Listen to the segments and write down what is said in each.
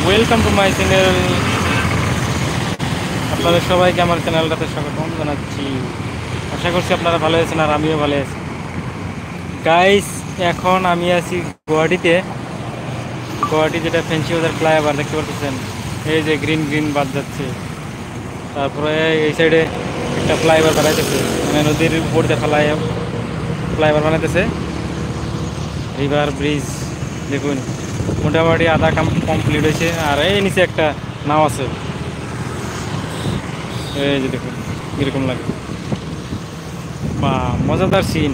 Welcome to my channel. আপনাদের সবাইকে আমার চ্যানেলটাতে স্বাগতম জানাচ্ছি। আশা করছি আপনারা ভালো আছেন আর আমিও ভালো আছি। গাইস, এখন আমি আছি গুয়াহাটিতে। গুয়াহাটি যেটা ফেন্সি বাজার ফ্লাইওভার দেখতে পাচ্ছেন, এই যে গ্রিন গ্রিন বাদ যাচ্ছে। তারপরে এই সাইডে একটা ফ্লাইওভার বানাইতেছে, মানে নদীর উপর দিয়ে ফ্লাইওভার বানাইতেছে, রিভার ব্রিজ। দেখুন মোটামুটি আধা কমপ্লিট হয়েছে। আর এই নিচে একটা নাও আছে, এই যে দেখুন এরকম লাগে। বা মজাদার সিন।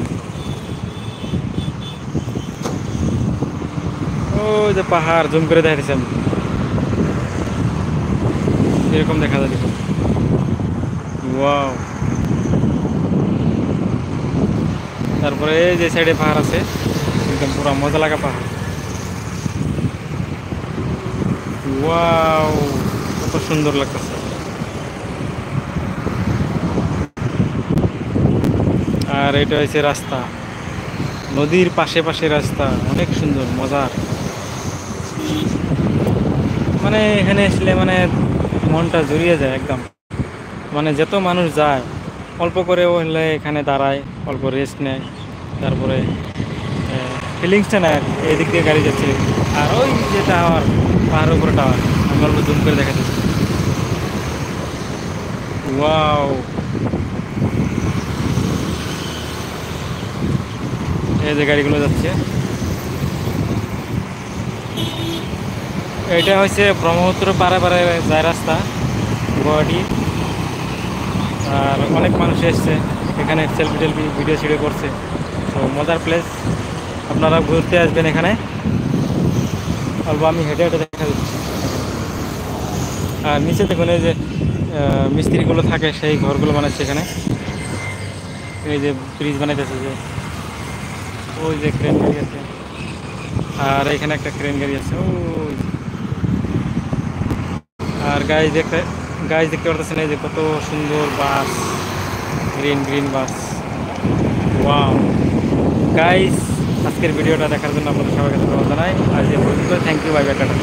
ওই যে পাহাড় জুম করে দেখাচ্ছি আমি, এরকম দেখা যায় দেখুন। ওয়াও। তারপরে এই যে সাইডে পাহাড় আছে, একদম পুরো মজা লাগা পাহাড়। ওয়াও, কত সুন্দর লাগতেছে। আর এটা হচ্ছে রাস্তা, নদীর পাশে পাশে রাস্তা, অনেক সুন্দর মজার। মানে এখানে আসলে মানে মনটা জুড়িয়ে যায় একদম। মানে যত মানুষ যায় অল্প করেও হলে এখানে দাঁড়ায়, অল্প রেস্ট নেয়, তারপরে ফিলিংসটা নেয়। এদিক দিয়ে গাড়ি যাচ্ছে, আর ওই যে টাওয়ার, পাহাড়ের উপরে টাওয়ার, আমি অল্প জুম করে দেখা যাচ্ছে। ওয়াও, এই যে গাড়িগুলো যাচ্ছে, এটা হচ্ছে ব্রহ্মপুত্র পাড়ে পাড়ে যায় রাস্তা গুয়াহাটি। আর অনেক মানুষ এসছে এখানে, সেলফি টেলফি ভিডিও সিডিও করছে। তো মজার প্লেস, আপনারা ঘুরতে আসবেন এখানে। অল্প আমি হেঁটে হেঁটে দেখা দিচ্ছি। আর নিচে দেখুন এই যে মিস্ত্রিগুলো থাকে, সেই ঘরগুলো বানাচ্ছে এখানে। এই যে ব্রিজ বানাইতেছে, যে ওই যে ক্রেন গাড়ি আছে, আর এখানে একটা ক্রেন গাড়ি আছে ওই। আর গাছ দেখতে পারতেছেন, এই যে কত সুন্দর বাস, গ্রিন গ্রিন বাস। ওয়াও গাইস, আজকের ভিডিওটা দেখার জন্য আপনাদের সবাইকে ধন্যবাদ জানাই। আজ এই পর্যন্ত, thank you, bye bye, tata.